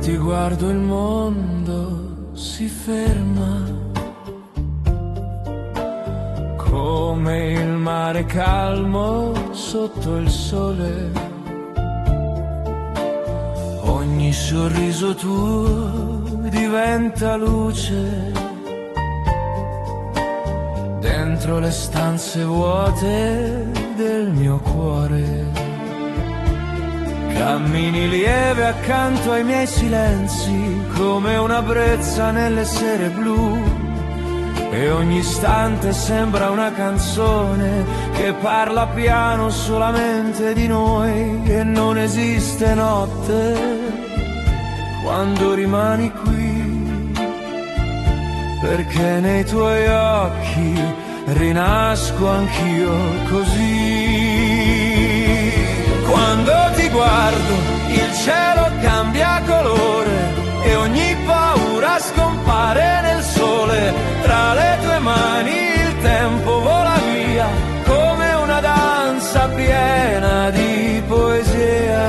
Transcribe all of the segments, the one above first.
ti guardo il mondo si ferma, come il mare calmo sotto il sole. Ogni sorriso tuo diventa luce dentro le stanze vuote del mio cuore. Cammini lieve accanto ai miei silenzi, come una brezza nelle sere blu, e ogni istante sembra una canzone che parla piano solamente di noi. E non esiste notte quando rimani qui, perché nei tuoi occhi rinasco anch'io così. Quando ti guardo il cielo cambia colore e ogni paura scompare nel sole. Tra le tue mani il tempo vola via come una danza piena di poesia.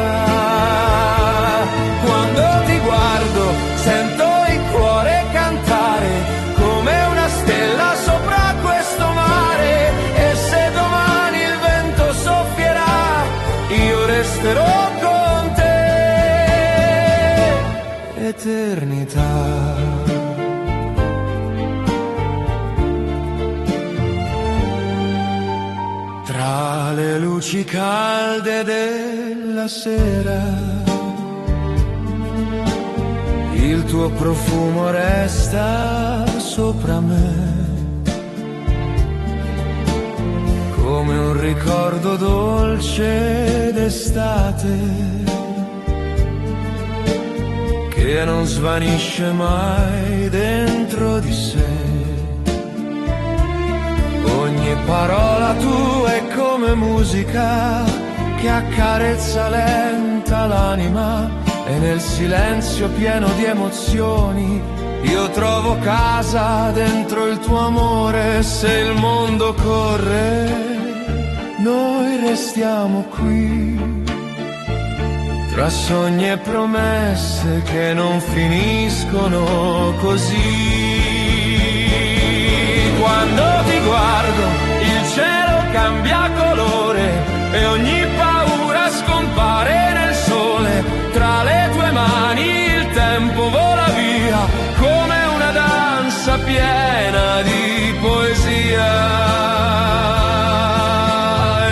Quando ti guardo sento il cuore cantare come una stella sopra questo mare. E se domani il vento soffierà, io resterò con te eternità. Tra le luci calde della sera, il tuo profumo resta sopra me, come un ricordo dolce d'estate che non svanisce mai dentro di sé. Ogni parola tua è come musica che accarezza lenta l'anima, e nel silenzio pieno di emozioni io trovo casa dentro il tuo amore. Se il mondo corre, noi restiamo qui, tra sogni e promesse che non finiscono così. Quando ti guardo il cielo cambia colore e ogni paura scompare nel sole. Tra le tue mani il tempo vola via come una danza piena di poesia.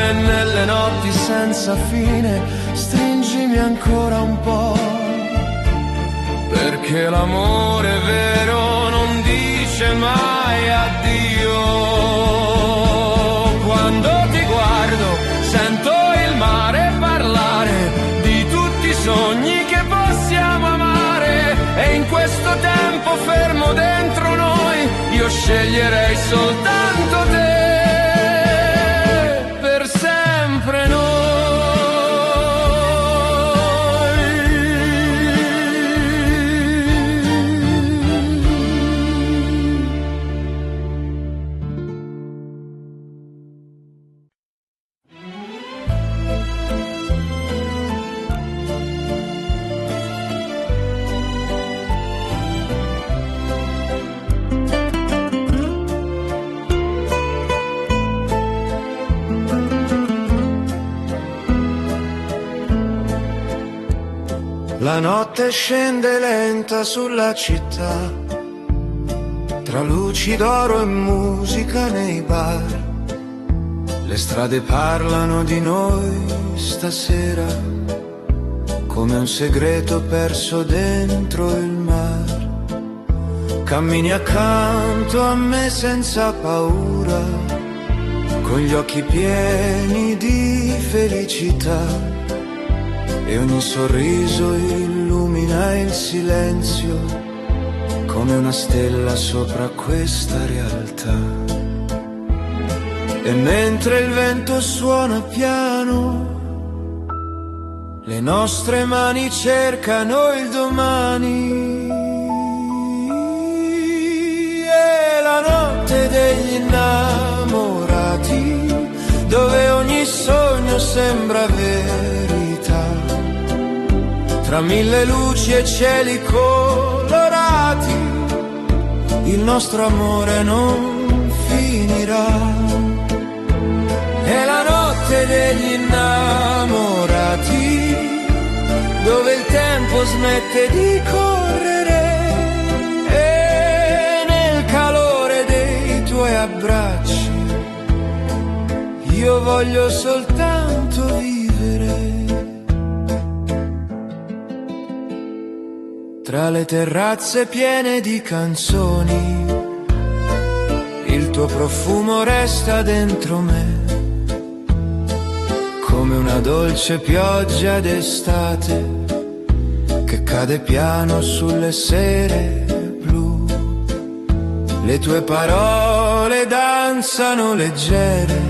E nelle notti senza fine stringimi ancora un po', perché l'amore vero non dice mai addio. Quando ti guardo sento il mare parlare di tutti i sogni che possiamo amare, e in questo tempo fermo dentro noi io sceglierei soltanto te per sempre noi. La notte scende lenta sulla città, tra luci d'oro e musica nei bar. Le strade parlano di noi stasera, come un segreto perso dentro il mar. Cammini accanto a me senza paura, con gli occhi pieni di felicità. E ogni sorriso illumina il silenzio come una stella sopra questa realtà. E mentre il vento suona piano, le nostre mani cercano il domani. E la notte degli innamorati, dove ogni sogno sembra verità. tra mille luci e cieli colorati, il nostro amore non finirà. È la notte degli innamorati, dove il tempo smette di correre, e nel calore dei tuoi abbracci io voglio soltanto vivere. Tra le terrazze piene di canzoni, il tuo profumo resta dentro me, come una dolce pioggia d'estate che cade piano sulle sere blu. Le tue parole danzano leggere,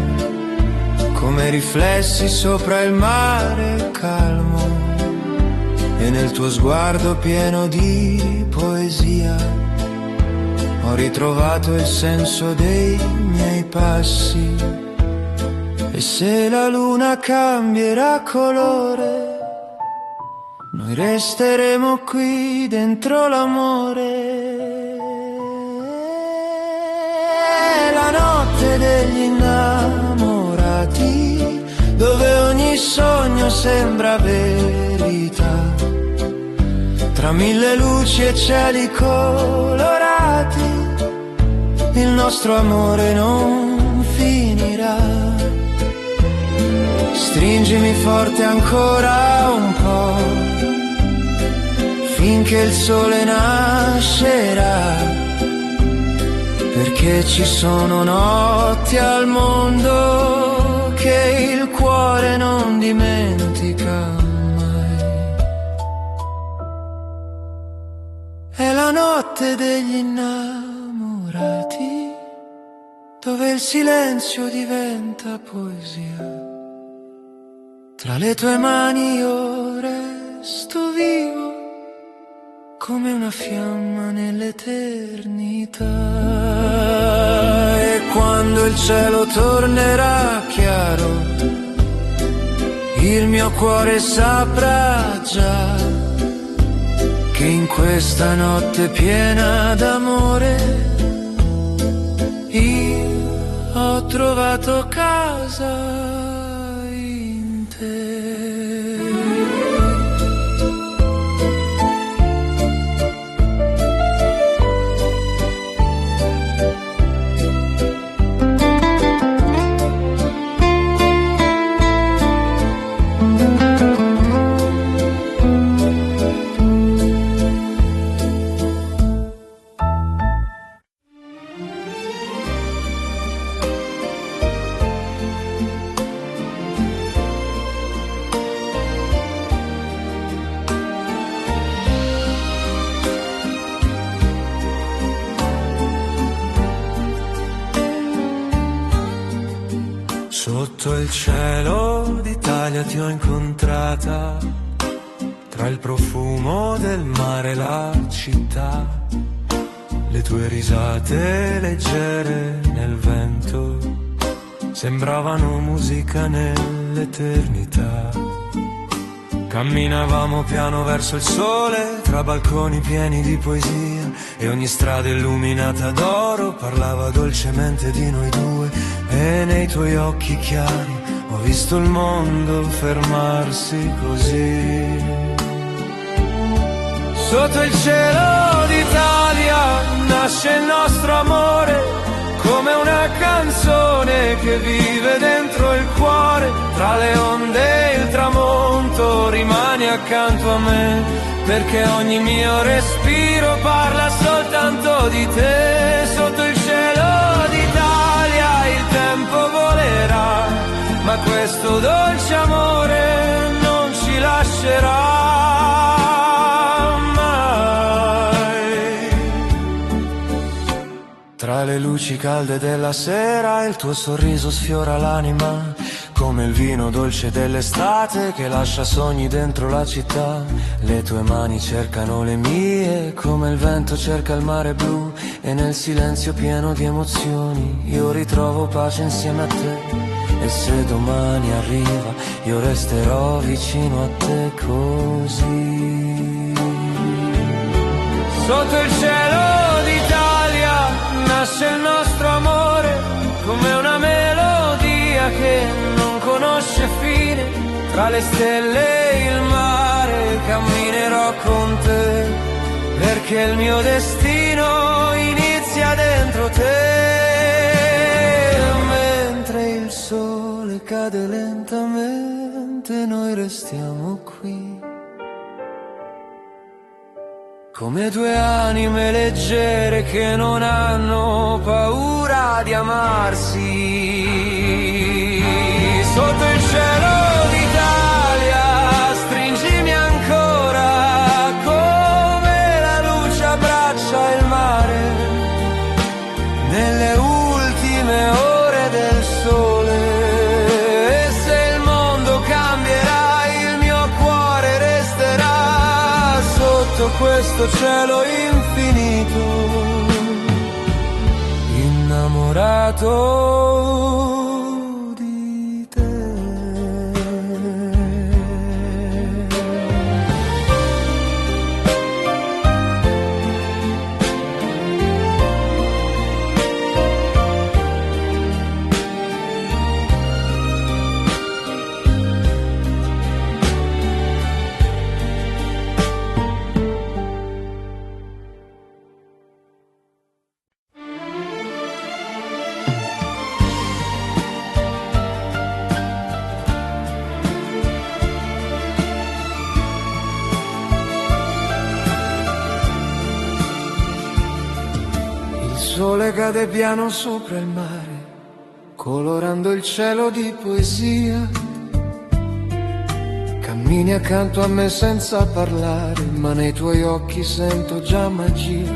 come riflessi sopra il mare calmo, e nel tuo sguardo pieno di poesia ho ritrovato il senso dei miei passi. E se la luna cambierà colore, noi resteremo qui dentro l'amore. È la notte degli innamorati, dove ogni sogno sembra verità, tra mille luci e cieli colorati, il nostro amore non finirà. Stringimi forte ancora un po', finché il sole nascerà, perché ci sono notti al mondo che il cuore non dimentica. È la notte degli innamorati, dove il silenzio diventa poesia. Tra le tue mani io resto vivo, come una fiamma nell'eternità. E quando il cielo tornerà chiaro, il mio cuore saprà già che in questa notte piena d'amore io ho trovato casa in te. Sotto il cielo d'Italia ti ho incontrata, tra il profumo del mare e la città, le tue risate leggere nel vento sembravano musica nell'eternità. Camminavamo piano verso il sole, tra balconi pieni di poesia, e ogni strada illuminata d'oro parlava dolcemente di noi due. E nei tuoi occhi chiari ho visto il mondo fermarsi così. Sotto il cielo d'Italia nasce il nostro amore, come una canzone che vive dentro il cuore. Tra le onde e il tramonto rimani accanto a me, perché ogni mio respiro parla soltanto di te. Sotto il cielo d'Italia il tempo volerà, ma questo dolce amore non ci lascerà mai. Tra le luci calde della sera il tuo sorriso sfiora l'anima, come il vino dolce dell'estate che lascia sogni dentro la città. Le tue mani cercano le mie, come il vento cerca il mare blu, e nel silenzio pieno di emozioni io ritrovo pace insieme a te. E se domani arriva io resterò vicino a te così. Sotto il cielo d'Italia nasce il nostro amore, come una melodia che non conosce fine. Tra le stelle e il mare camminerò con te, perché il mio destino inizia dentro te. Mentre il sole cade lentamente noi restiamo qui, come due anime leggere che non hanno paura di amarsi. Sotto il cielo d'Italia stringimi ancora, come la luce abbraccia il mare nelle ultime ore del sole. E se il mondo cambierà il mio cuore resterà sotto questo cielo infinito, innamorato di te. Il sole cade piano sopra il mare, colorando il cielo di poesia. Cammini accanto a me senza parlare, ma nei tuoi occhi sento già magia.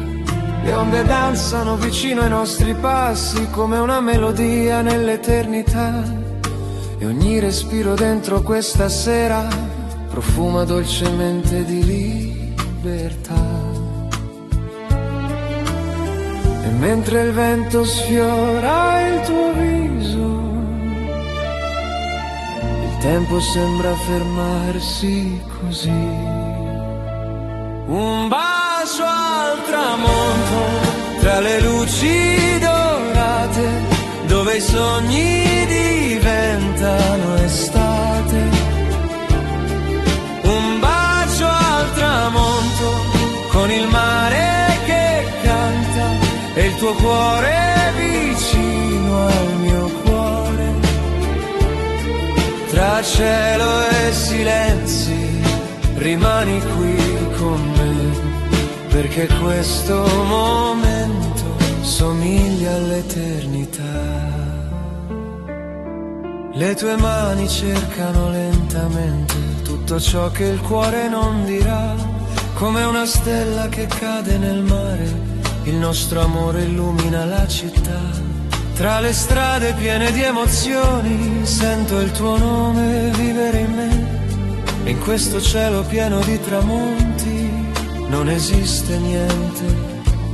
Le onde danzano vicino ai nostri passi, come una melodia nell'eternità. E ogni respiro dentro questa sera profuma dolcemente di libertà. E mentre il vento sfiora il tuo viso, il tempo sembra fermarsi così. Un bacio al tramonto, tra le luci dorate, dove i sogni diventano estate. Un bacio al tramonto, con il mare che canta e il tuo cuore vicino al mio cuore. Tra cielo e silenzi rimani qui con me, perché questo momento somiglia all'eternità. Le tue mani cercano lentamente tutto ciò che il cuore non dirà, come una stella che cade nel mare. Il nostro amore illumina la città. Tra le strade piene di emozioni sento il tuo nome vivere in me. E in questo cielo pieno di tramonti non esiste niente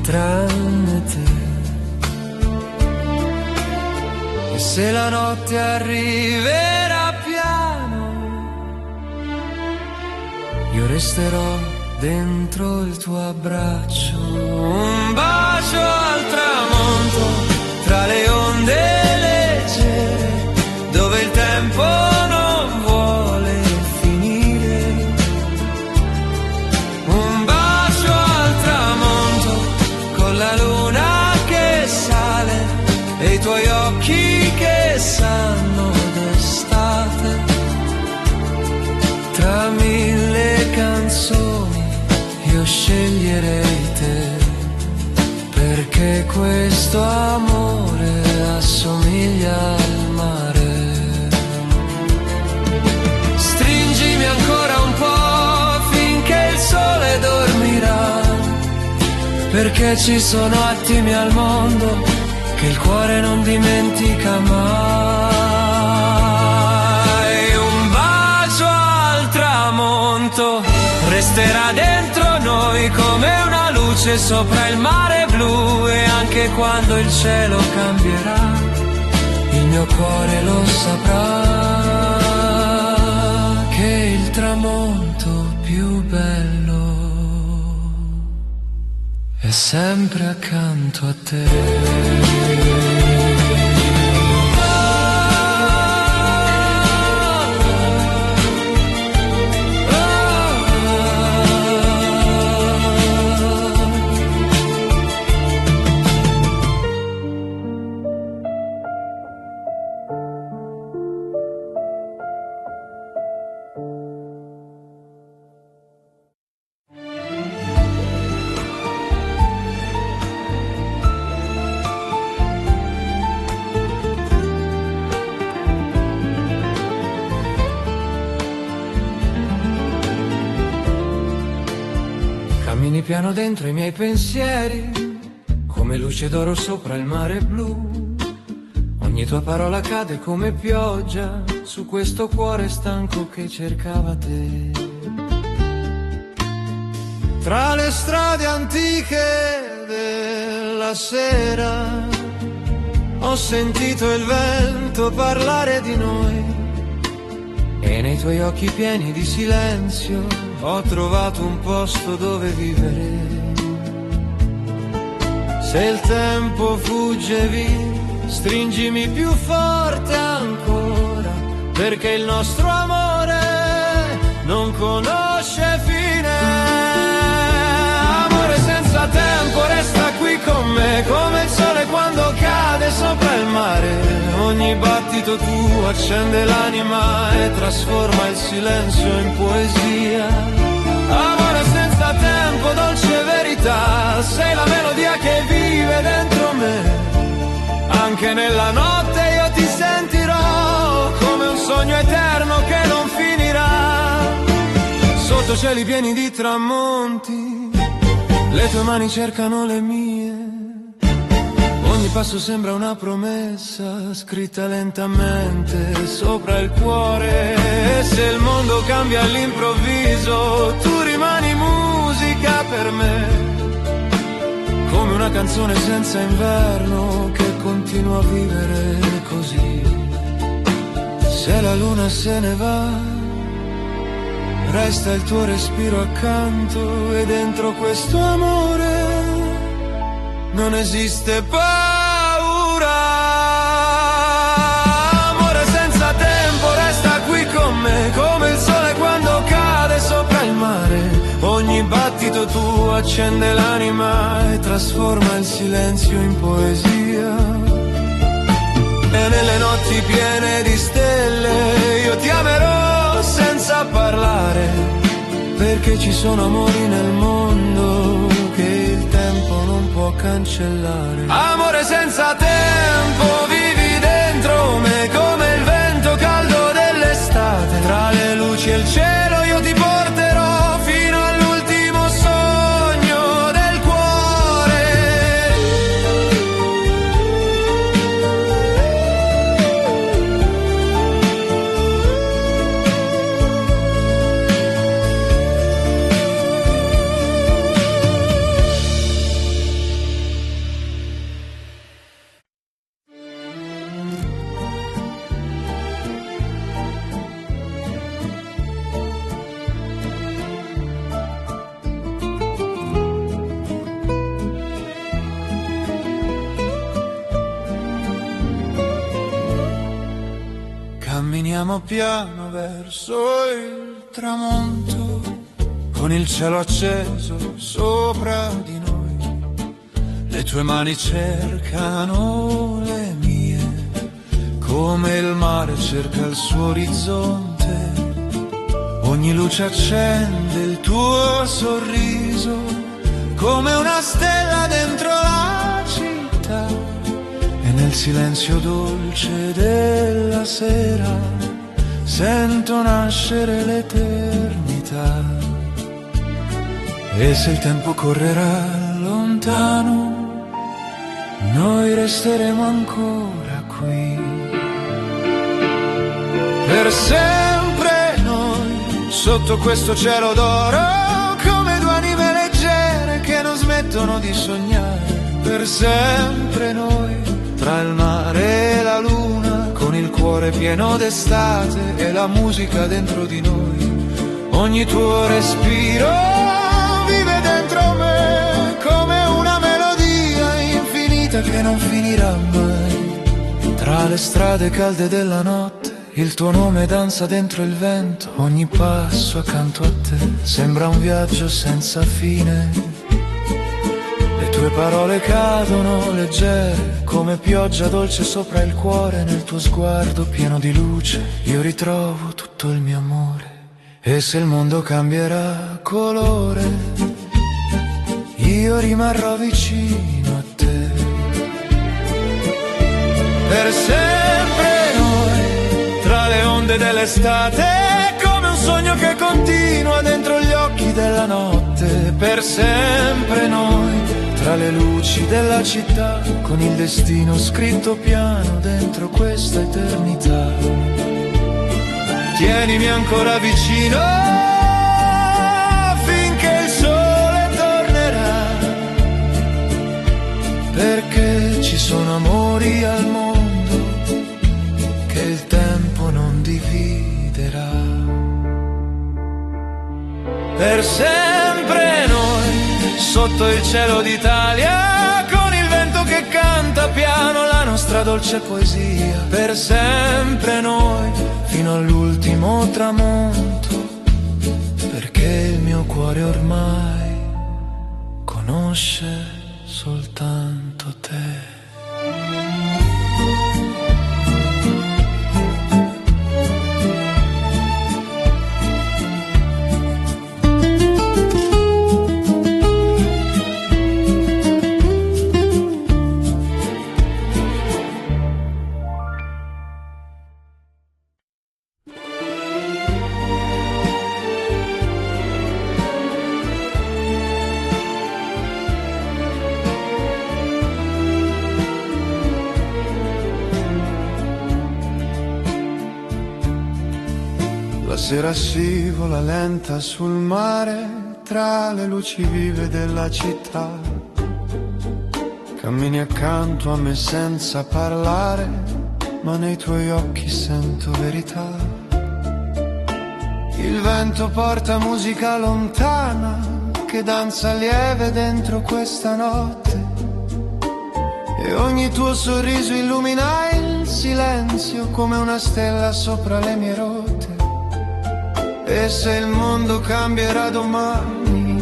tranne te. E se la notte arriverà piano, io resterò dentro il tuo abbraccio. Un bacio al tramonto, tra le onde leggere, dove il tempo non vuole finire. Un bacio al tramonto, con la luna che sale e i tuoi occhi che sanno d'estate. Tra mille canzoni io sceglierei te, perché questo amore assomiglia al mare. Stringimi ancora un po' finché il sole dormirà, perché ci sono attimi al mondo che il cuore non dimentica mai. Un bacio al tramonto resterà dentro noi come una luce sopra il mare blu. E anche quando il cielo cambierà, il mio cuore lo saprà che il tramonto più bello è sempre accanto a te. Cammini piano dentro i miei pensieri, come luce d'oro sopra il mare blu. Ogni tua parola cade come pioggia su questo cuore stanco che cercava te. Tra le strade antiche della sera ho sentito il vento parlare di noi e nei tuoi occhi pieni di silenzio ho trovato un posto dove vivere. Se il tempo fugge via, stringimi più forte ancora, perché il nostro amore non conosce fine. Amore senza tempo, resta qui con me, come il sole quando cade sopra il mare. Ogni battito tuo accende l'anima e trasforma il silenzio in poesia. Amore senza tempo, dolce verità, sei la melodia che vive dentro me. Anche nella notte io ti sentirò come un sogno eterno che non finirà. Sotto cieli pieni di tramonti, le tue mani cercano le mie. Ogni passo sembra una promessa scritta lentamente sopra il cuore. E se il mondo cambia all'improvviso, tu rimani musica per me, come una canzone senza inverno che continua a vivere così. Se la luna se ne va, resta il tuo respiro accanto e dentro questo amore non esiste paura. Amore senza tempo, resta qui con me, come il sole quando cade sopra il mare. Ogni battito tuo accende l'anima e trasforma il silenzio in poesia. E nelle notti piene di stelle io ti amerò senza parlare, perché ci sono amori nel mondo che il tempo non può cancellare. Amore senza tempo, vivi dentro me come il vento caldo dell'estate. Tra le luci e il cielo io ti porterò fino all'ultimo sogno del cuore. Camminiamo piano verso il tramonto, con il cielo acceso sopra di noi. Le tue mani cercano le mie, come il mare cerca il suo orizzonte. Ogni luce accende il tuo sorriso, come una stella dentro la città. E nel silenzio dolce della sera sento nascere l'eternità. E se il tempo correrà lontano, noi resteremo ancora qui. Per sempre noi, sotto questo cielo d'oro, come due anime leggere che non smettono di sognare. Per sempre noi, tra il mare e la luna, cuore pieno d'estate e la musica dentro di noi. Ogni tuo respiro vive dentro me come una melodia infinita che non finirà mai. Tra le strade calde della notte il tuo nome danza dentro il vento. Ogni passo accanto a te sembra un viaggio senza fine. Le tue parole cadono leggere come pioggia dolce sopra il cuore. Nel tuo sguardo pieno di luce io ritrovo tutto il mio amore. E se il mondo cambierà colore, io rimarrò vicino a te. Per sempre noi, tra le onde dell'estate, come un sogno che continua dentro gli occhi della notte. Per sempre noi, tra le luci della città, con il destino scritto piano dentro questa eternità. Tienimi ancora vicino finché il sole tornerà, perché ci sono amori al mondo che il tempo non dividerà. Per sempre noi, sotto il cielo d'Italia, con il vento che canta piano la nostra dolce poesia. Per sempre noi, fino all'ultimo tramonto, perché il mio cuore ormai conosce soltanto te. La sera scivola lenta sul mare, tra le luci vive della città. Cammini accanto a me senza parlare, ma nei tuoi occhi sento verità. Il vento porta musica lontana, che danza lieve dentro questa notte. E ogni tuo sorriso illumina il silenzio come una stella sopra le mie rotte. E se il mondo cambierà domani,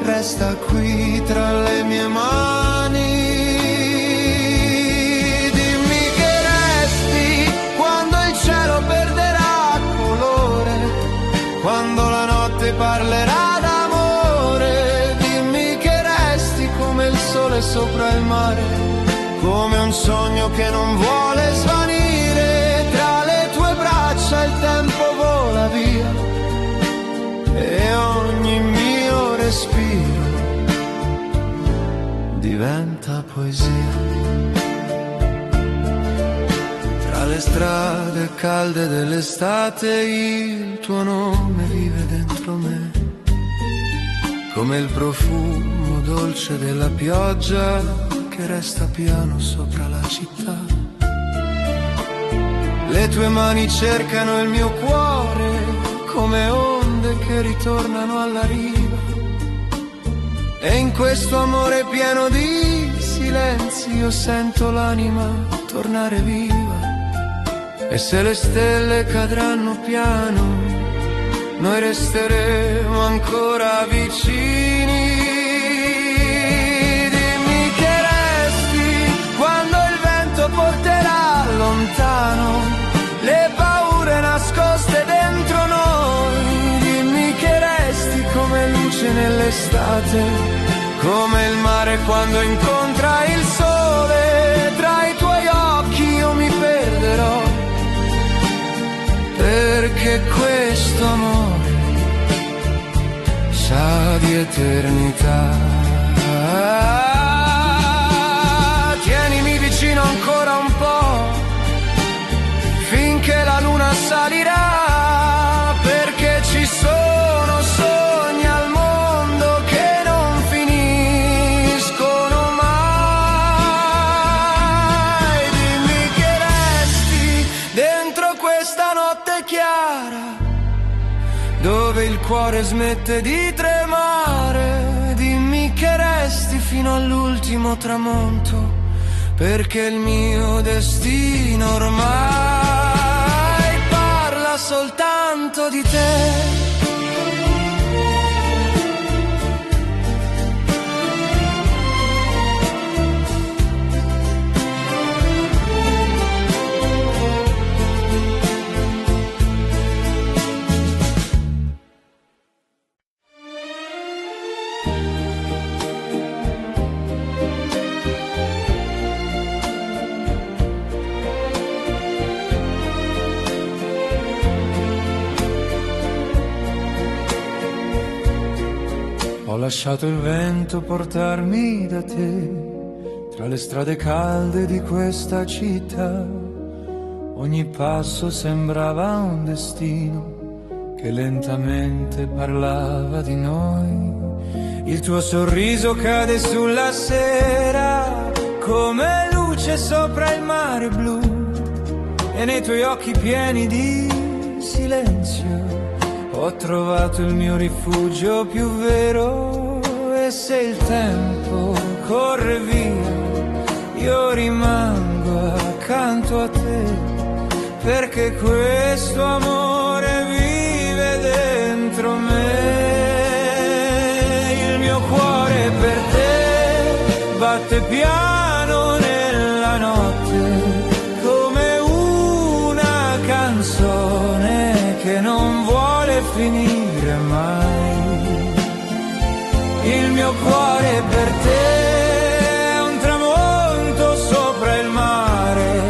resta qui tra le mie mani. Dimmi che resti quando il cielo perderà colore, quando la notte parlerà d'amore. Dimmi che resti come il sole sopra il mare, come un sogno che non vuole svanire. Tra le tue braccia il tempo vola via e ogni mio respiro diventa poesia. Tra le strade calde dell'estate il tuo nome vive dentro me, come il profumo dolce della pioggia che resta piano sopra la città. Le tue mani cercano il mio cuore come onde che ritornano alla riva. E in questo amore pieno di silenzi io sento l'anima tornare viva. E se le stelle cadranno piano, noi resteremo ancora vicini. Dimmi che resti quando il vento porterà lontano le paure nascoste dentro noi. Dimmi che resti come luce nell'estate, come il mare quando incontra il sole. Tra i tuoi occhi io mi perderò, perché questo amore sa di eternità. Tienimi vicino ancora un po', finché la luna salirà, perché ci sono sogni al mondo che non finiscono mai. Dimmi che resti cuore smette di tremare. Dimmi che resti fino all'ultimo tramonto, perché il mio destino ormai parla soltanto di te. Ho lasciato il vento portarmi da te, tra le strade calde di questa città. Ogni passo sembrava un destino che lentamente parlava di noi. Il tuo sorriso cade sulla sera come luce sopra il mare blu, e nei tuoi occhi pieni di silenzio ho trovato il mio rifugio più vero. E se il tempo corre via, io rimango accanto a te, perché questo amore vive dentro me. Il mio cuore per te batte piano nella notte, come una canzone che non vuole finire mai. Il mio cuore per te è un tramonto sopra il mare,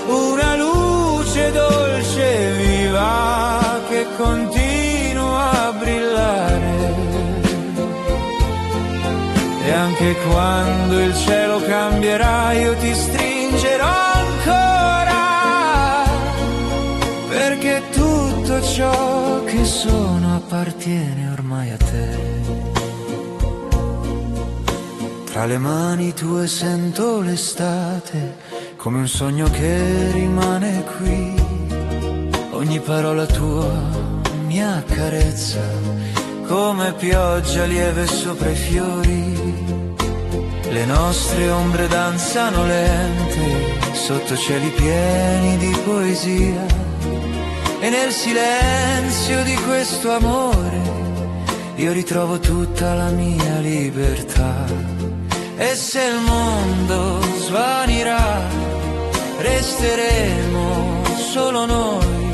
una luce dolce e viva che continua a brillare. E anche quando il cielo cambierà io ti stringerò ancora, perché tutto ciò che sono appartiene ormai a te. Tra le mani tue sento l'estate, come un sogno che rimane qui. Ogni parola tua mi accarezza, come pioggia lieve sopra i fiori. Le nostre ombre danzano lente, sotto cieli pieni di poesia. E nel silenzio di questo amore io ritrovo tutta la mia libertà. E se il mondo svanirà, resteremo solo noi,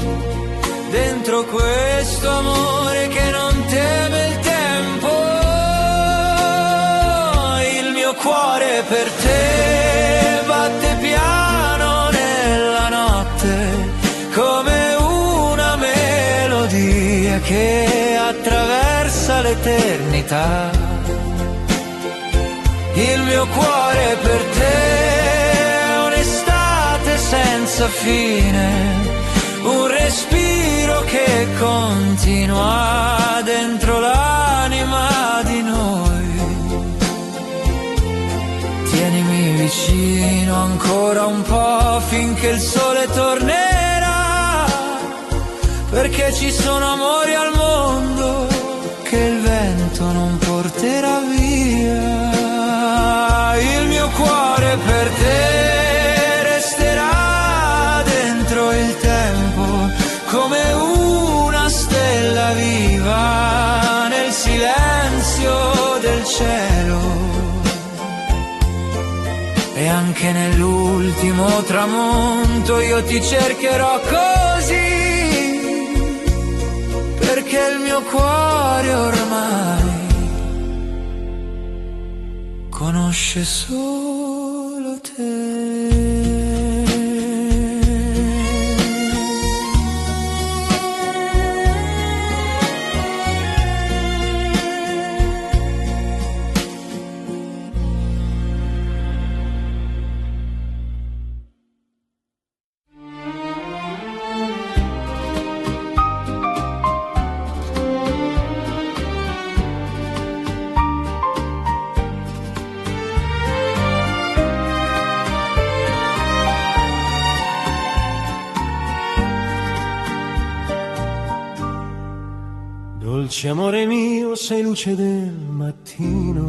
dentro questo amore che non teme il tempo. Il mio cuore per te batte piano nella notte, come una melodia che attraversa l'eternità. Il mio cuore per te è un'estate senza fine, un respiro che continua dentro l'anima di noi. Tienimi vicino ancora un po' finché il sole tornerà, perché ci sono amori al mondo che il vento non porterà via. Il mio cuore per te resterà dentro il tempo, come una stella viva nel silenzio del cielo. E anche nell'ultimo tramonto io ti cercherò così, perché il mio cuore ormai conosce solo te. Dolce amore mio, sei luce del mattino,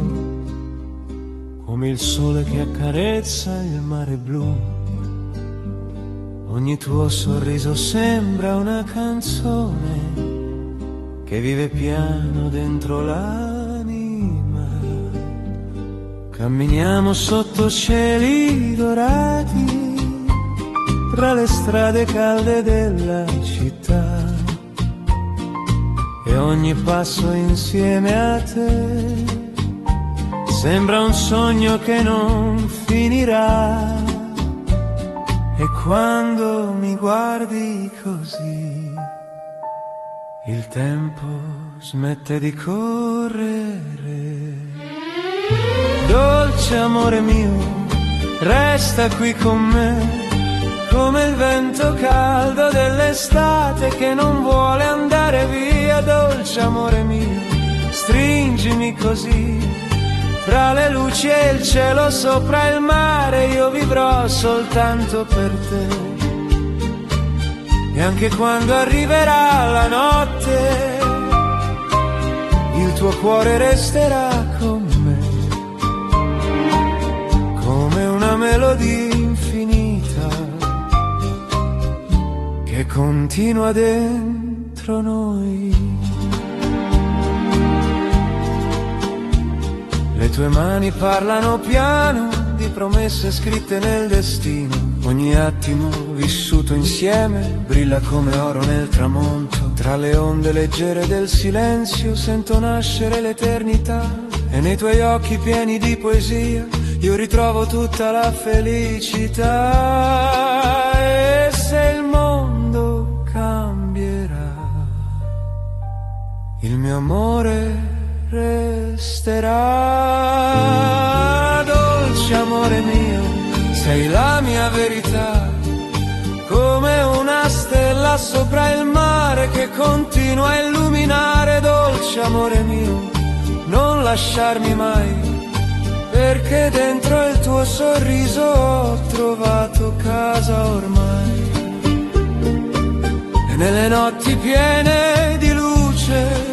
come il sole che accarezza il mare blu. Ogni tuo sorriso sembra una canzone che vive piano dentro l'anima. Camminiamo sotto cieli dorati, tra le strade calde della città, e ogni passo insieme a te sembra un sogno che non finirà. E quando mi guardi così, il tempo smette di correre. Dolce amore mio, resta qui con me, come il vento caldo dell'estate che non vuole andare via. Dolce amore mio, stringimi così, tra le luci e il cielo sopra il mare io vivrò soltanto per te. E anche quando arriverà la notte, il tuo cuore resterà con me, come una melodia infinita che continua dentro noi. Le tue mani parlano piano di promesse scritte nel destino. Ogni attimo vissuto insieme brilla come oro nel tramonto. Tra le onde leggere del silenzio sento nascere l'eternità. E nei tuoi occhi pieni di poesia io ritrovo tutta la felicità. E se il mondo cambierà, il mio amore resterà. Dolce amore mio, sei la mia verità, come una stella sopra il mare che continua a illuminare. Dolce amore mio, non lasciarmi mai, perché dentro il tuo sorriso ho trovato casa ormai. E nelle notti piene di luce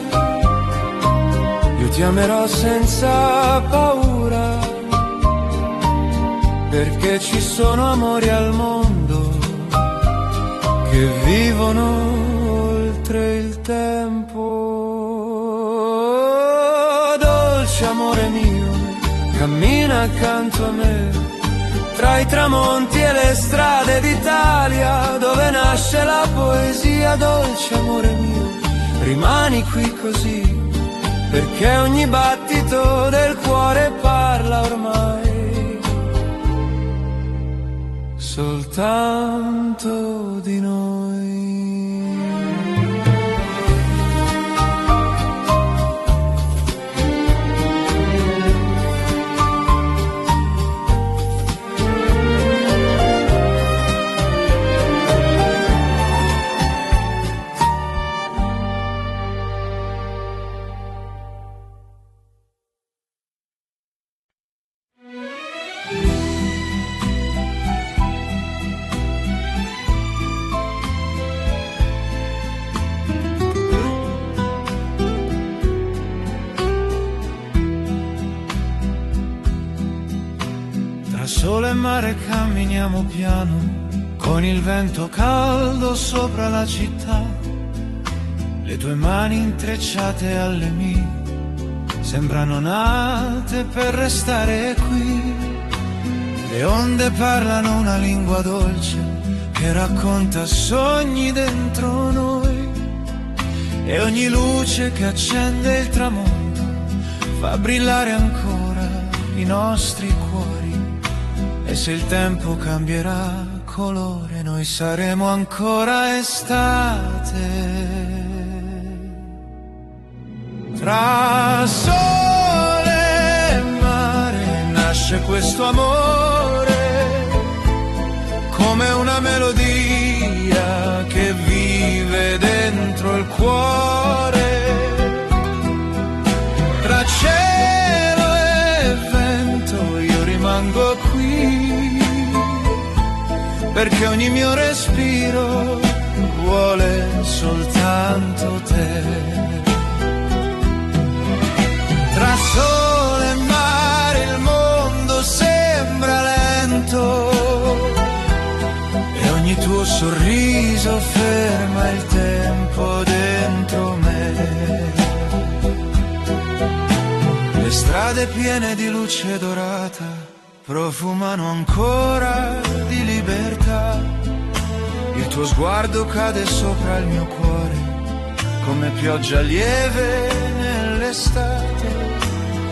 ti amerò senza paura, perché ci sono amori al mondo che vivono oltre il tempo. Dolce amore mio, cammina accanto a me, tra i tramonti e le strade d'Italia, dove nasce la poesia. Dolce amore mio, rimani qui così, perché ogni battito del cuore parla ormai soltanto di noi. Sole e mare camminiamo piano, con il vento caldo sopra la città. Le tue mani intrecciate alle mie sembrano nate per restare qui. Le onde parlano una lingua dolce che racconta sogni dentro noi. E ogni luce che accende il tramonto fa brillare ancora i nostri cuori. E se il tempo cambierà colore, noi saremo ancora estate. Tra sole e mare nasce questo amore, come una melodia che vive dentro il cuore. Tra cielo e vento io rimango qui, perché ogni mio respiro vuole soltanto te. sorriso ferma il tempo dentro me. Le strade piene di luce dorata profumano ancora di libertà. Il tuo sguardo cade sopra il mio cuore come pioggia lieve nell'estate.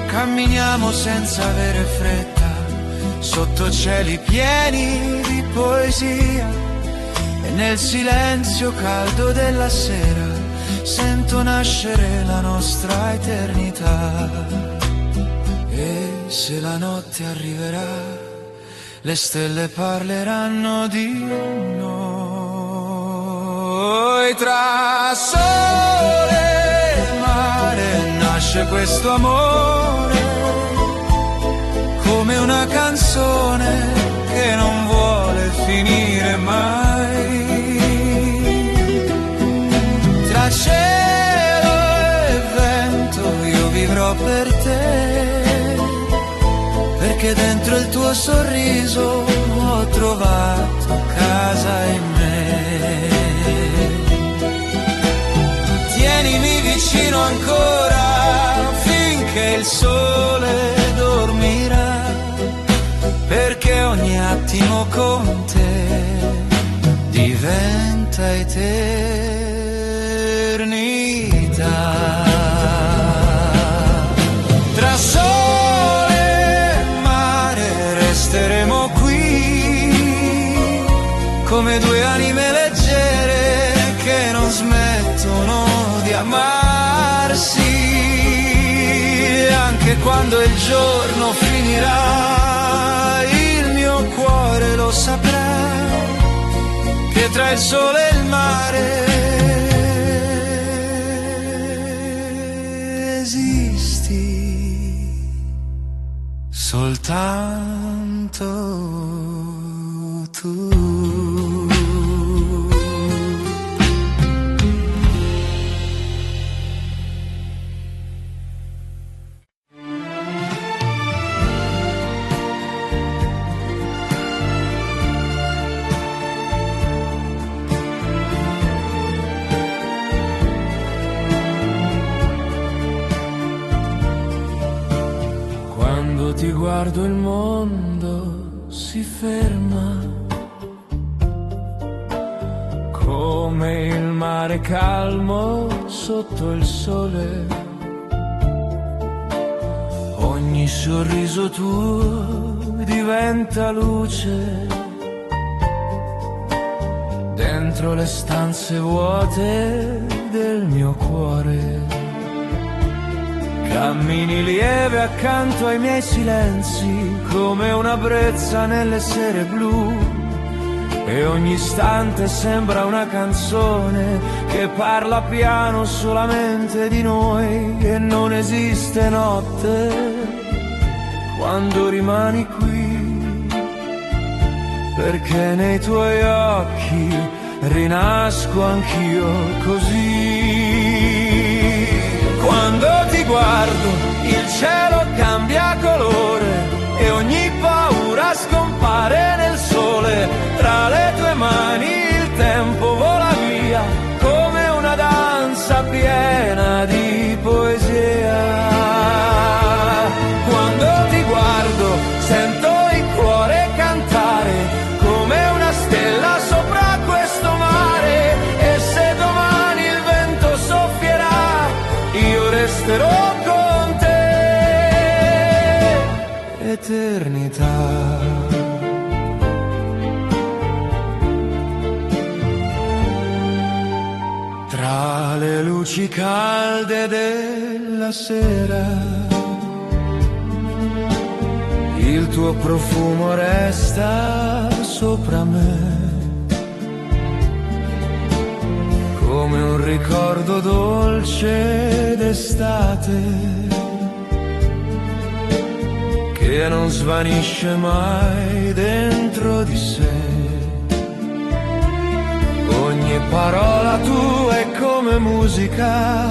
Camminiamo senza avere fretta sotto cieli pieni di poesia, e nel silenzio caldo della sera sento nascere la nostra eternità. E se la notte arriverà, le stelle parleranno di noi. Tra sole e mare nasce questo amore, come una canzone che non vuole finire mai. Tra cielo e vento io vivrò per te, perché dentro il tuo sorriso ho trovato casa in me. Tienimi vicino ancora finché il sole dormirà, perché ogni attimo con te diventa eternità. Tra sole e mare resteremo qui, come due anime leggere che non smettono di amarsi. Anche quando il giorno finirà, il mio cuore lo saprà, che tra il sole e il mare esisti soltanto tu. Ti guardo il mondo si ferma, come il mare calmo sotto il sole. Ogni sorriso tuo diventa luce dentro le stanze vuote del mio cuore. Cammini lieve accanto ai miei silenzi, come una brezza nelle sere blu, e ogni istante sembra una canzone che parla piano solamente di noi. E non esiste notte quando rimani qui, perché nei tuoi occhi rinasco anch'io così. Quando ti guardo il cielo cambia colore e ogni paura scompare nel sole. Tra le tue mani il tempo vola via come una danza piena di poesia. Quando ti guardo sento il cuore cantare come una stella sopra questo mare. E se domani il vento soffierà, io resterò con te eternità. Tra le luci calde della sera, il tuo profumo resta sopra me, come un ricordo dolce d'estate che non svanisce mai dentro di sé. Ogni parola tua è come musica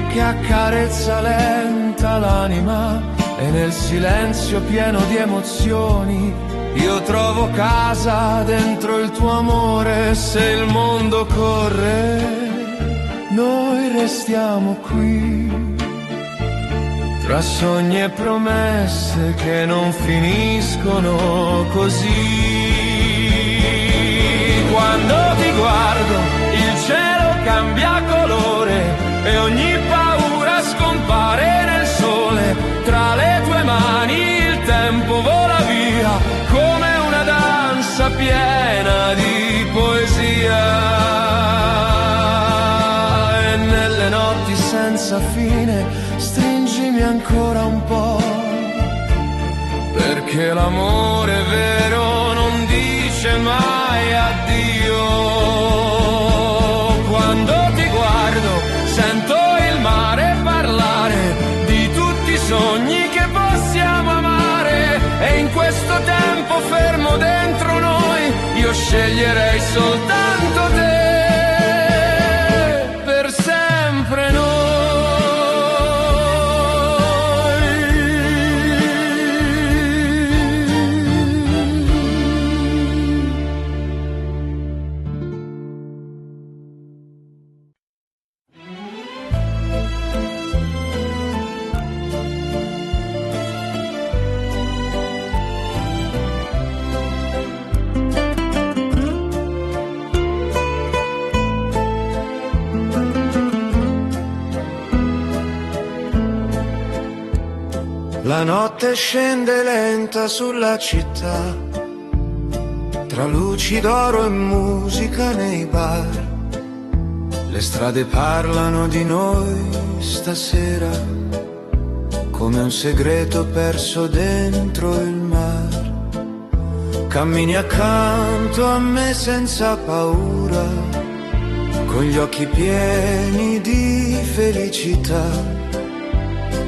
che accarezza lenta l'anima, e nel silenzio pieno di emozioni Io trovo casa dentro il tuo amore, se il mondo corre, noi restiamo qui. Tra sogni e promesse che non finiscono così. Quando ti guardo, il cielo cambia colore e ogni paura scompare nel sole. Tra le tue mani il tempo vola via come una danza piena di poesia. E nelle notti senza fine stringimi ancora un po', perché l'amore vero non dice mai addio. Quando ti guardo sento il mare parlare di tutti i sogni che possiamo amare, e in questo tempo fermo dentro noi io sceglierei soltanto te, per sempre noi. La notte scende lenta sulla città, tra luci d'oro e musica nei bar. Le strade parlano di noi stasera, come un segreto perso dentro il mar. Cammini accanto a me senza paura, con gli occhi pieni di felicità.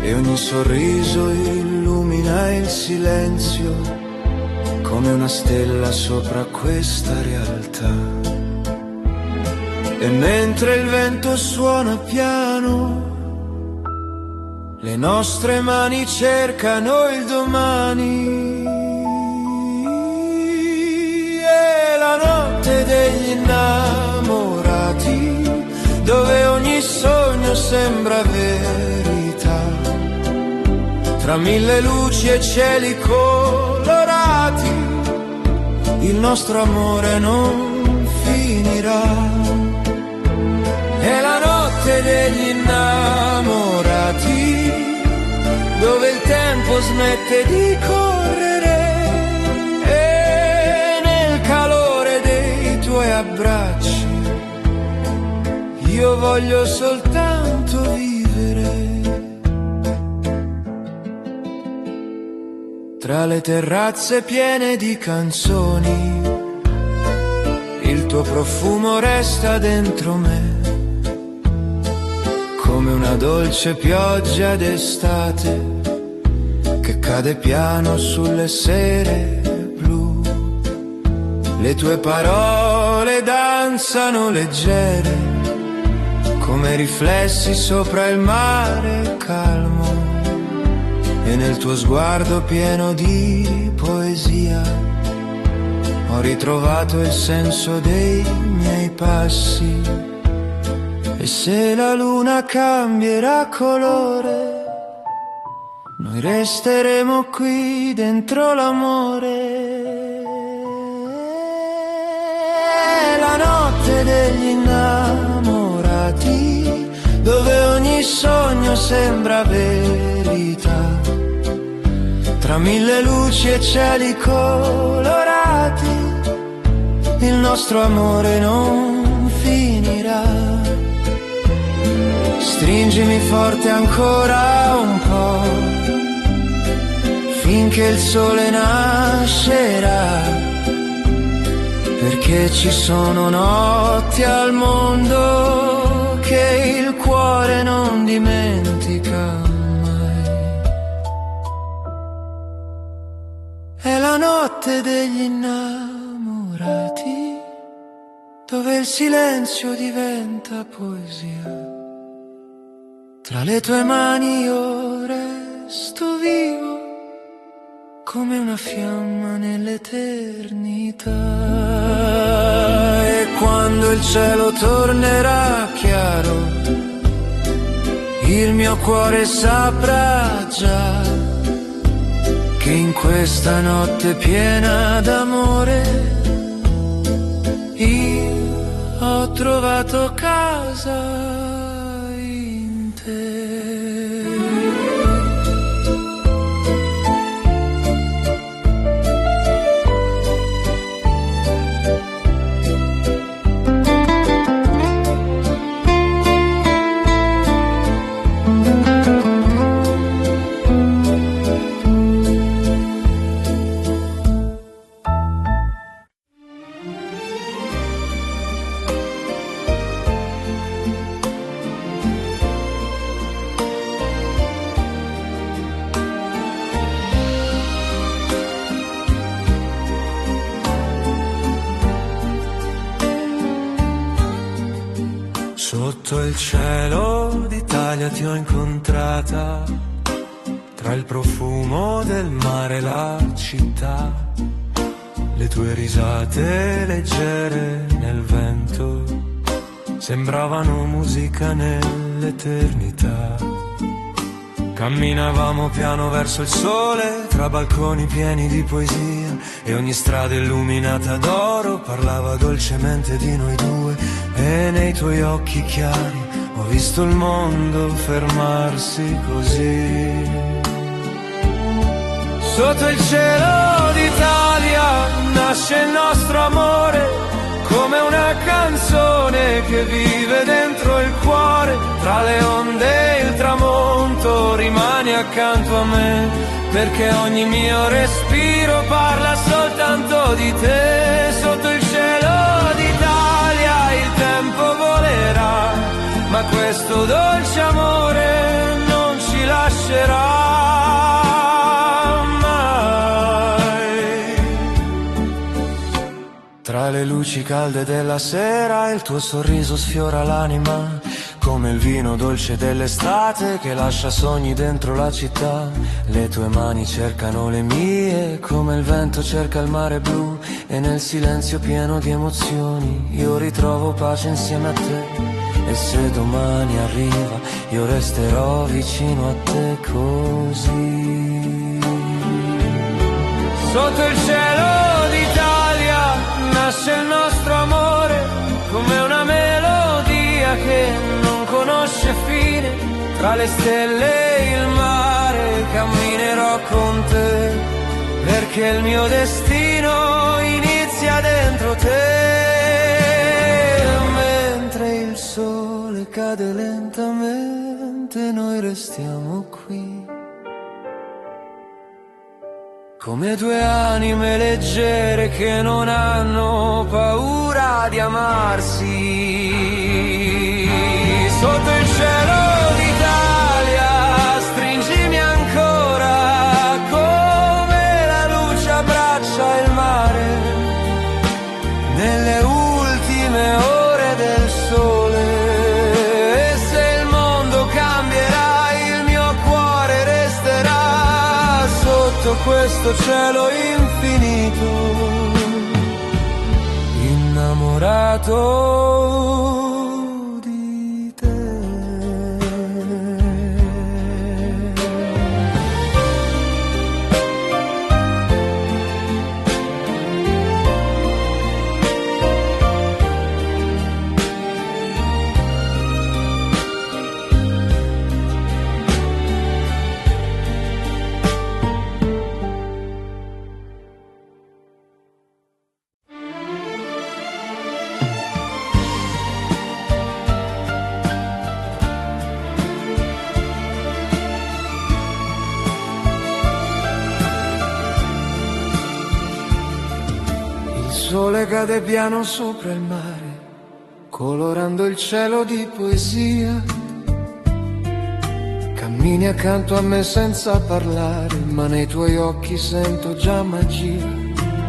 E ogni sorriso illumina il silenzio, come una stella sopra questa realtà. E mentre il vento suona piano, le nostre mani cercano il domani. È la notte degli innamorati, dove ogni sogno sembra verità. Tra mille luci e cieli colorati, il nostro amore non finirà. È la notte degli innamorati, dove il tempo smette di correre, e nel calore dei tuoi abbracci io voglio soltanto vivere. Tra le terrazze piene di canzoni, il tuo profumo resta dentro me, come una dolce pioggia d'estate che cade piano sulle sere blu. Le tue parole danzano leggere, come riflessi sopra il mare calmo. E nel tuo sguardo pieno di poesia ho ritrovato il senso dei miei passi. E se la luna cambierà colore, noi resteremo qui dentro l'amore. È la notte degli innamorati, dove ogni sogno sembra verità. Tra mille luci e cieli colorati, il nostro amore non finirà. Stringimi forte ancora un po', finché il sole nascerà, perché ci sono notti al mondo che il cuore non dimentica. È la notte degli innamorati, dove il silenzio diventa poesia. Tra le tue mani io resto vivo, come una fiamma nell'eternità. E quando il cielo tornerà chiaro, il mio cuore saprà già che in questa notte piena d'amore io ho trovato casa in te. Sotto il cielo d'Italia ti ho incontrata, tra il profumo del mare e la città, le tue risate leggere nel vento sembravano musica nell'eternità. Camminavamo piano verso il sole, tra balconi pieni di poesia, e ogni strada illuminata d'oro parlava dolcemente di noi due. E nei tuoi occhi chiari ho visto il mondo fermarsi così. Sotto il cielo d'Italia nasce il nostro amore, come una canzone che vive dentro il cuore. Tra le onde e il tramonto rimani accanto a me, perché ogni mio respiro parla soltanto di te. Sotto il cielo d'Italia il tempo volerà, ma questo dolce amore non ci lascerà mai. Tra le luci calde della sera il tuo sorriso sfiora l'anima, come il vino dolce dell'estate che lascia sogni dentro la città. Le tue mani cercano le mie, come il vento cerca il mare blu, e nel silenzio pieno di emozioni io ritrovo pace insieme a te. E se domani arriva io resterò vicino a te così. Sotto il cielo d'Italia nasce il nostro amore, come una melodia che non conosce fine. Tra le stelle e il mare camminerò con te, perché il mio destino inizia dentro te. Mentre il sole cade lentamente noi restiamo qui, come due anime leggere che non hanno paura di amarsi. Sotto il cielo d'Italia stringimi ancora, come la luce abbraccia il mare nelle ultime ore del sole. E se il mondo cambierà il mio cuore resterà sotto questo cielo infinito, innamorato di te. Il sole cade piano sopra il mare, colorando il cielo di poesia. Cammini accanto a me senza parlare, ma nei tuoi occhi sento già magia.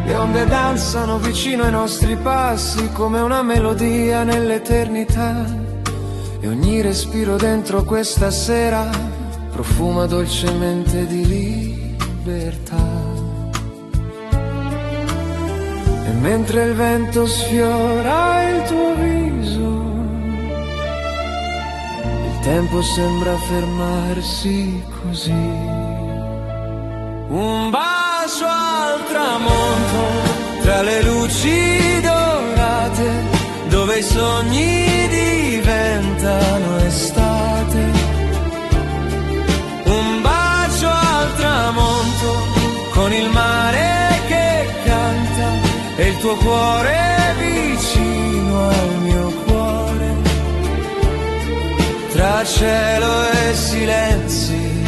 Le onde danzano vicino ai nostri passi, come una melodia nell'eternità. E ogni respiro dentro questa sera profuma dolcemente di libertà. E mentre il vento sfiora il tuo viso, il tempo sembra fermarsi così. Un bacio al tramonto tra le luci dorate, dove i sogni diventano estate. Un bacio al tramonto con il mare che canta e il tuo cuore vicino al mio cuore. Tra cielo e silenzi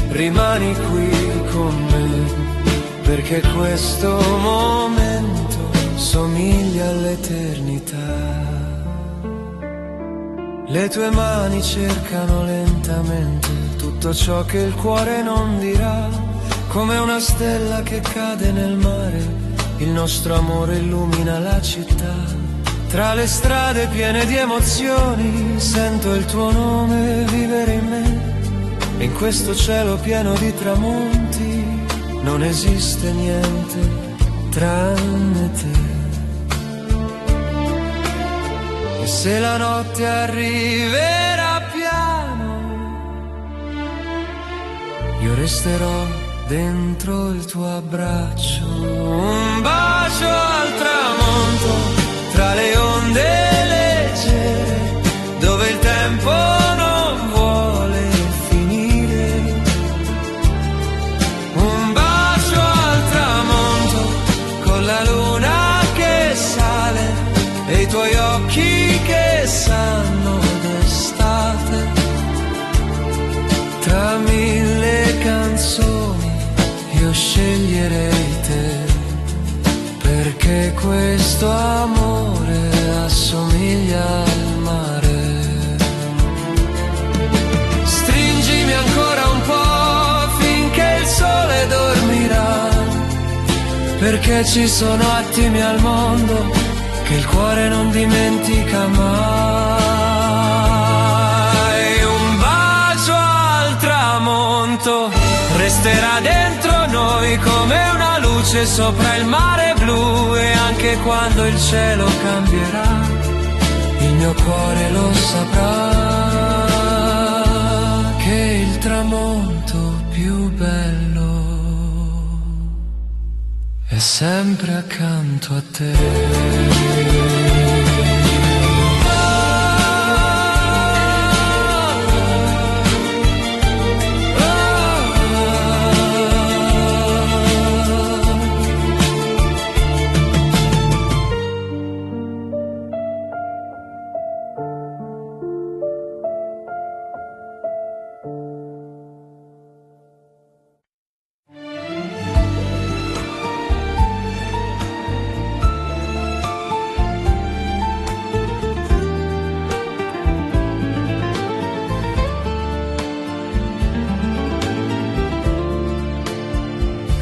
rimani qui con me, perché questo momento somiglia all'eternità. Le tue mani cercano lentamente tutto ciò che il cuore non dirà, come una stella che cade nel mare. Il nostro amore illumina la città. Tra le strade piene di emozioni sento il tuo nome vivere in me. E in questo cielo pieno di tramonti non esiste niente tranne te. E se la notte arriverà piano, io resterò dentro il tuo abbraccio. Un bacio al tramonto tra le onde leggere, dove il tempo non vuole finire. Un bacio al tramonto con la luna che sale e i tuoi occhi che sanno d'estate. Tra mille canzoni io sceglierei te, perché questo amore assomiglia al mare. Stringimi ancora un po' finché il sole dormirà, perché ci sono attimi al mondo che il cuore non dimentica mai. Un bacio al tramonto resterà dentro noi come una luce sopra il mare blu, e anche quando il cielo cambierà, il mio cuore lo saprà, che il tramonto più bello è sempre accanto a te.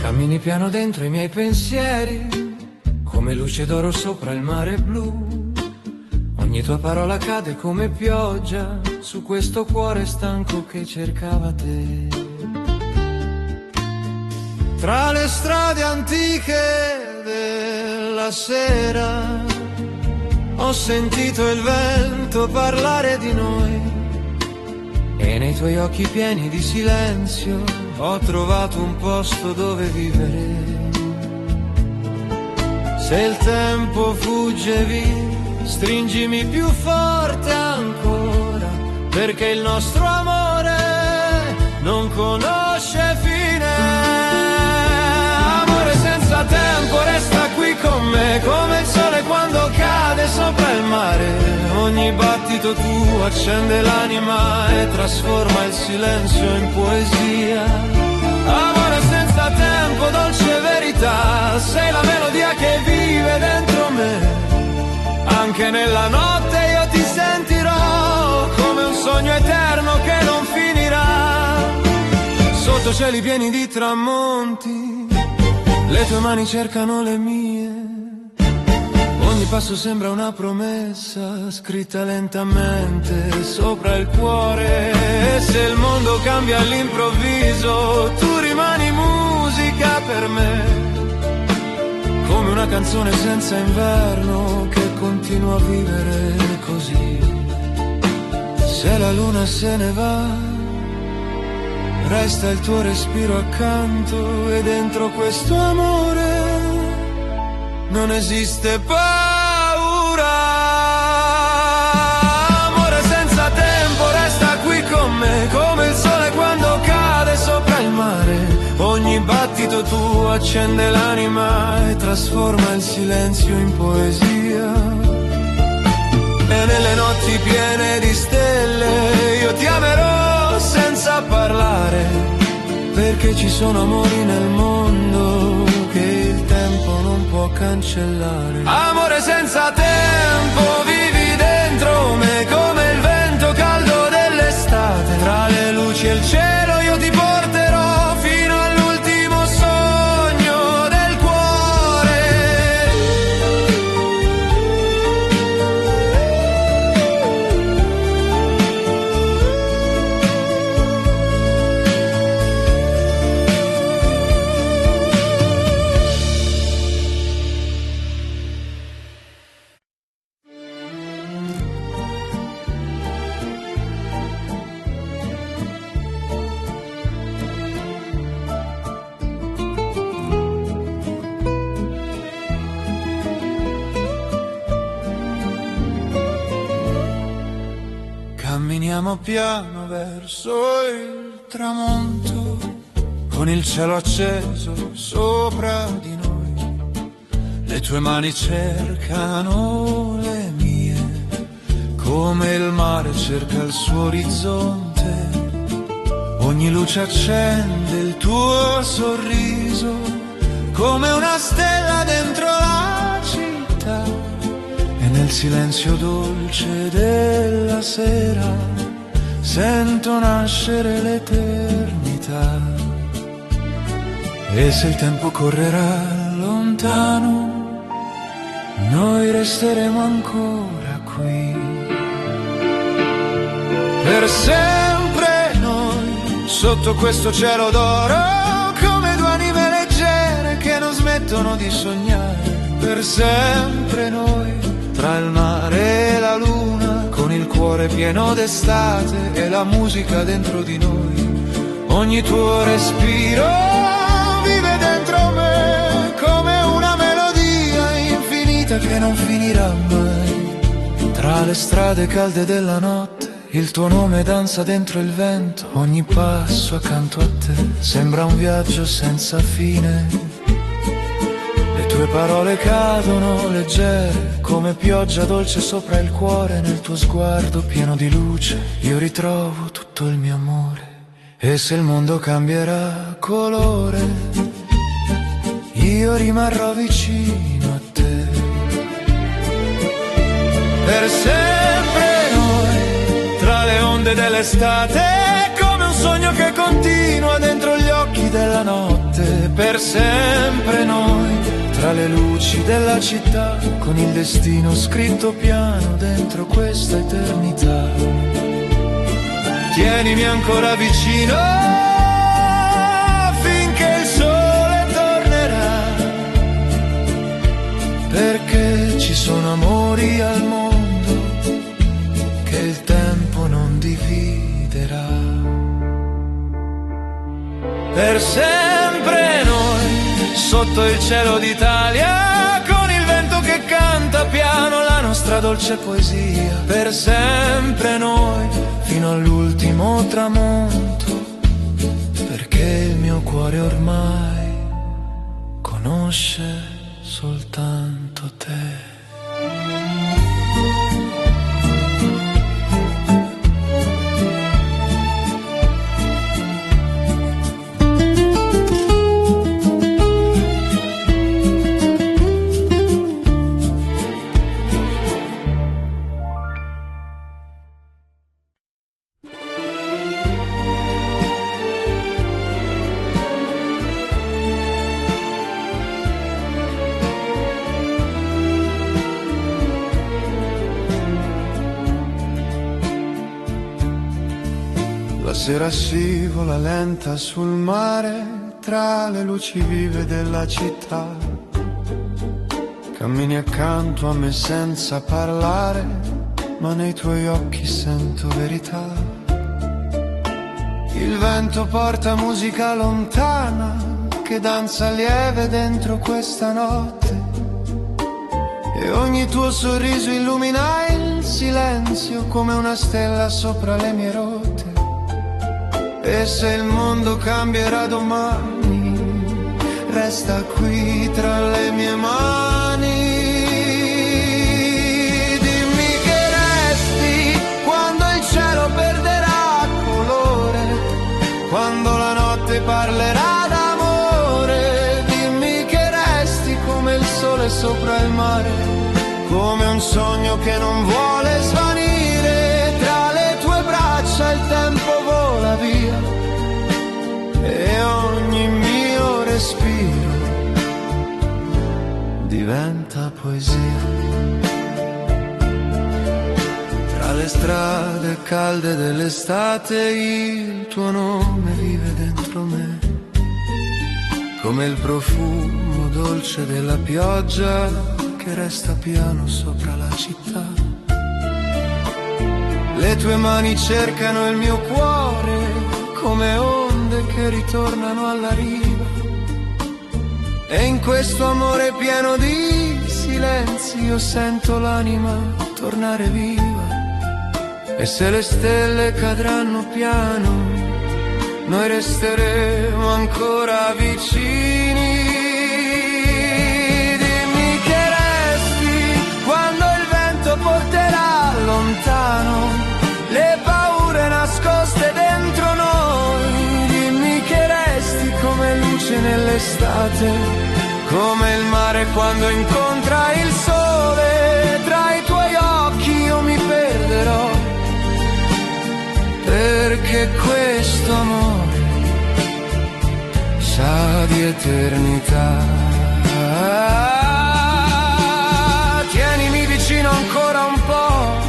Cammini piano dentro i miei pensieri, come luce d'oro sopra il mare blu. Ogni tua parola cade come pioggia su questo cuore stanco che cercava te. Tra le strade antiche della sera ho sentito il vento parlare di noi, e nei tuoi occhi pieni di silenzio ho trovato un posto dove vivere. Se il tempo fugge via, stringimi più forte ancora, perché il nostro amore non conosce fine. Amore senza tempo, resta qui con me, come il sole quando cade sopra il mare. Ogni battito tuo accende l'anima e trasforma il silenzio in poesia. Amore senza tempo, dolce verità, sei la melodia che vive dentro me. Anche nella notte io ti sentirò come un sogno eterno che non finirà. Sotto cieli pieni di tramonti, le tue mani cercano le mie. Ogni passo sembra una promessa scritta lentamente sopra il cuore. E se il mondo cambia all'improvviso, tu rimani musica per me, come un una canzone senza inverno che continua a vivere così. Se la luna se ne va, resta il tuo respiro accanto e dentro questo amore non esiste paura. Amore senza tempo, resta qui con me, come il sole quando cade sopra il mare. Ogni battito tuo accende l'anima e trasforma il silenzio in poesia. E nelle notti piene di stelle io ti amerò senza parlare, perché ci sono amori nel mondo che il tempo non può cancellare. Amore senza tempo, vivi dentro me come il vento caldo dell'estate. Tra le luci e il cielo io ti porterò fino all'ultimo sogno del cuore. Camminiamo piano verso il tramonto, con il cielo acceso sopra di noi. Le tue mani cercano le mie, come il mare cerca il suo orizzonte. Ogni luce accende il tuo sorriso, come una stella dentro la città. E nel silenzio dolce della sera sento nascere l'eternità. E se il tempo correrà lontano, noi resteremo ancora qui. Per sempre noi, sotto questo cielo d'oro, come due anime leggere che non smettono di sognare. Per sempre noi, tra il mare e la luna, con il cuore pieno d'estate e la musica dentro di noi. Ogni tuo respiro vive dentro me come una melodia infinita che non finirà mai. Tra le strade calde della notte il tuo nome danza dentro il vento. Ogni passo accanto a te sembra un viaggio senza fine. Le tue parole cadono leggere come pioggia dolce sopra il cuore. Nel tuo sguardo pieno di luce io ritrovo tutto il mio amore. E se il mondo cambierà colore, io rimarrò vicino a te. Per sempre noi, tra le onde dell'estate, come un sogno che continua dentro gli occhi della notte. Per sempre noi, tra le luci della città, con il destino scritto piano dentro questa eternità. Tienimi ancora vicino finché il sole tornerà, perché ci sono amori al mondo che il tempo non dividerà. Per sempre noi, sotto il cielo d'Italia, con il vento che canta piano la nostra dolce poesia. Per sempre noi, fino all'ultimo tramonto, perché il mio cuore ormai conosce soltanto te. La sera scivola lenta sul mare, tra le luci vive della città. Cammini accanto a me senza parlare, ma nei tuoi occhi sento verità. Il vento porta musica lontana che danza lieve dentro questa notte, e ogni tuo sorriso illumina il silenzio come una stella sopra le mie rotte. E se il mondo cambierà domani, resta qui tra le mie mani. Dimmi che resti quando il cielo perderà colore, quando la notte parlerà d'amore. Dimmi che resti come il sole sopra il mare, come un sogno che non vuole svanire. Tra le tue braccia il tempo vola via e ogni mio respiro diventa poesia. Tra le strade calde dell'estate il tuo nome vive dentro me, come il profumo dolce della pioggia che resta piano sopra la città. Le tue mani cercano il mio cuore come onde che ritornano alla riva, e in questo amore pieno di silenzi io sento l'anima tornare viva. E se le stelle cadranno piano, noi resteremo ancora vicini. Dimmi che resti quando il vento porterà lontano le paure nascoste dentro noi. Dimmi che resti come luce nell'estate, come il mare quando incontra il sole. Tra i tuoi occhi io mi perderò, perché questo amore sa di eternità. Tienimi vicino ancora un po',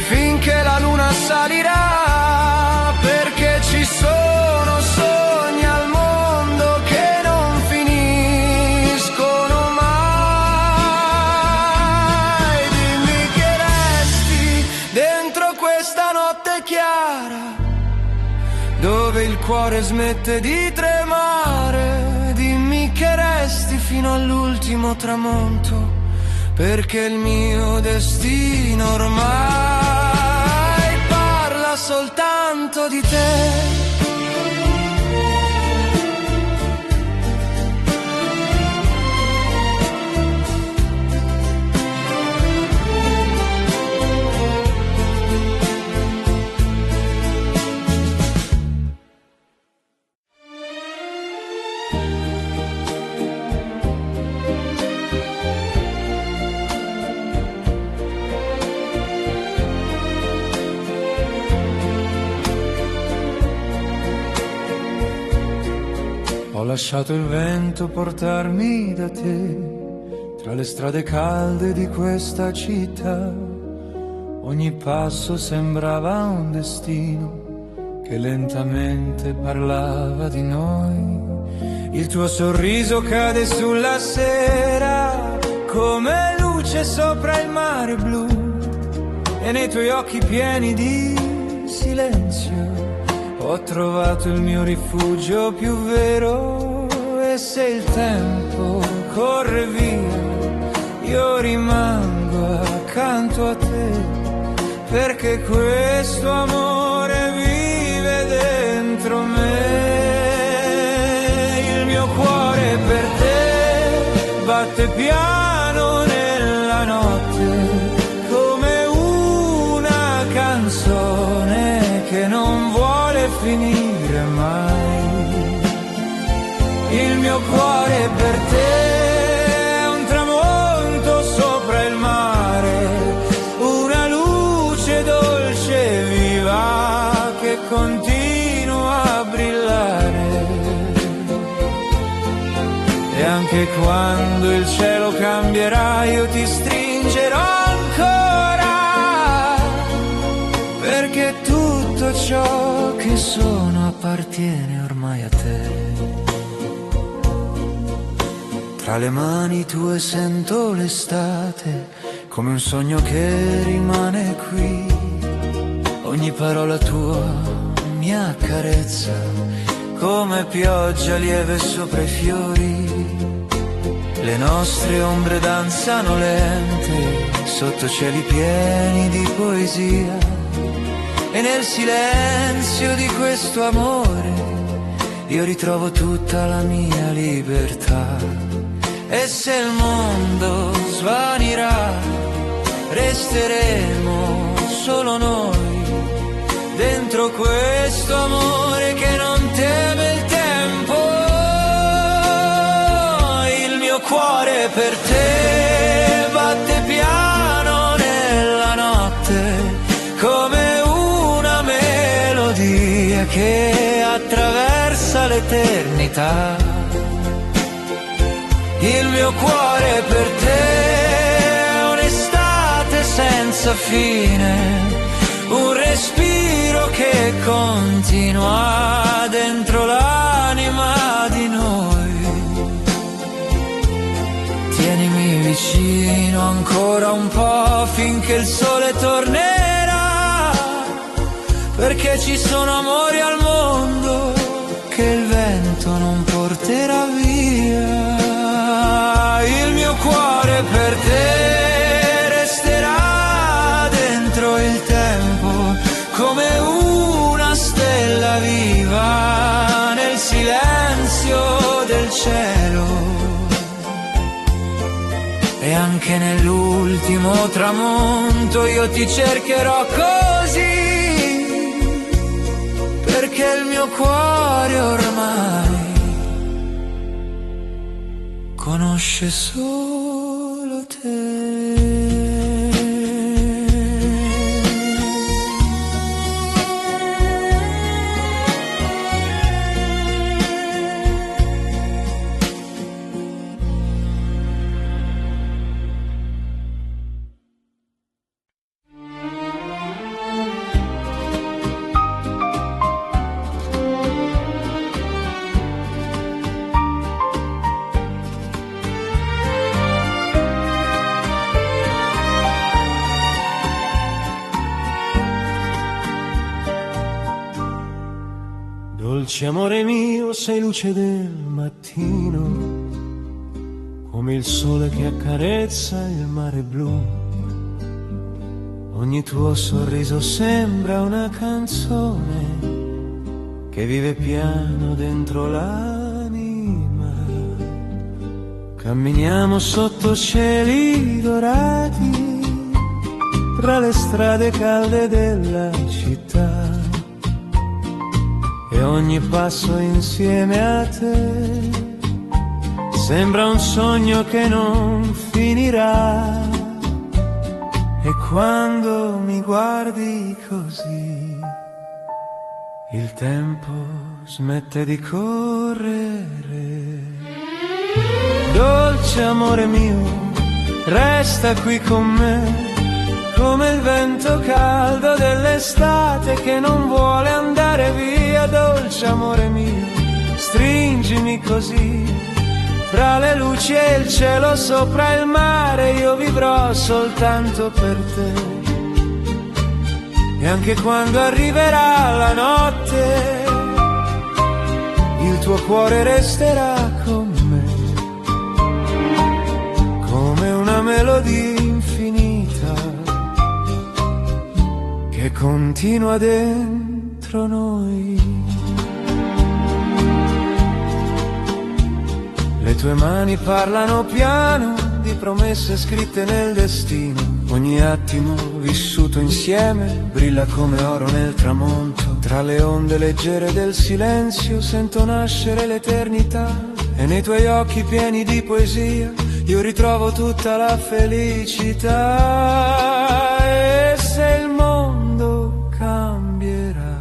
finché la luna salirà, perché ci sono sogni al mondo che non finiscono mai. Dimmi che resti dentro questa notte chiara, dove il cuore smette di tremare. Dimmi che resti fino all'ultimo tramonto, perché il mio destino ormai parla soltanto di te. Ho lasciato il vento portarmi da te, tra le strade calde di questa città. Ogni passo sembrava un destino che lentamente parlava di noi. Il tuo sorriso cade sulla sera come luce sopra il mare blu, e nei tuoi occhi pieni di silenzio ho trovato il mio rifugio più vero. E se il tempo corre via, io rimango accanto a te, perché questo amore vive dentro me. Il mio cuore per te batte piano nella notte, come una canzone che non vuole finire mai. Il mio cuore per te è un tramonto sopra il mare, una luce dolce e viva che continua a brillare. E anche quando il cielo cambierà io ti stringerò ancora, perché tutto ciò che sono appartiene ormai a te. Tra Tra le mani tue sento l'estate, come un sogno che rimane qui. Ogni parola tua mi accarezza, come pioggia lieve sopra i fiori. Le nostre ombre danzano lente, sotto cieli pieni di poesia. E nel silenzio di questo amore io ritrovo tutta la mia libertà. E se il mondo svanirà, resteremo solo noi, dentro questo amore che non teme il tempo. Il mio cuore per te batte piano nella notte, come una melodia che attraversa l'eternità. Il mio cuore per te è un'estate senza fine, un respiro che continua dentro l'anima di noi. Tienimi vicino ancora un po' finché il sole tornerà, perché ci sono amori al mondo che il vento non porterà via. Il mio cuore per te resterà dentro il tempo, come una stella viva nel silenzio del cielo. E anche nell'ultimo tramonto io ti cercherò così, perché il mio cuore ormai conosce solo te. Dolce amore mio, sei luce del mattino, come il sole che accarezza il mare blu. Ogni tuo sorriso sembra una canzone che vive piano dentro l'anima. Camminiamo sotto cieli dorati, tra le strade calde della città. E ogni passo insieme a te sembra un sogno che non finirà. E quando mi guardi così, il tempo smette di correre. Dolce amore mio, resta qui con me, come il vento caldo dell'estate che non vuole andare via. Dolce amore mio, stringimi così, tra le luci e il cielo sopra il mare io vivrò soltanto per te. E anche quando arriverà la notte, il tuo cuore resterà con me, come una melodia infinita che continua dentro noi. Le tue mani parlano piano di promesse scritte nel destino. Ogni attimo vissuto insieme brilla come oro nel tramonto. Tra le onde leggere del silenzio sento nascere l'eternità. E nei tuoi occhi pieni di poesia io ritrovo tutta la felicità. E se il mondo cambierà,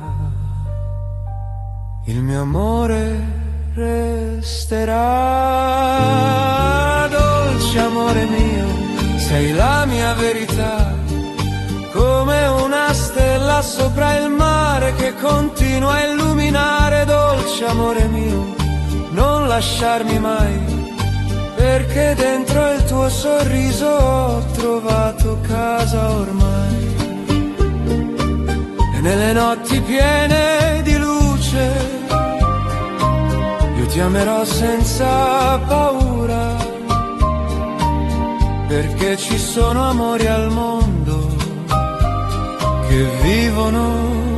il mio amore resterà. Dolce amore mio, sei la mia verità, come una stella sopra il mare che continua a illuminare. Dolce amore mio, non lasciarmi mai, perché dentro il tuo sorriso ho trovato casa ormai. E nelle notti piene di luce io ti amerò senza paura, perché ci sono amori al mondo che vivono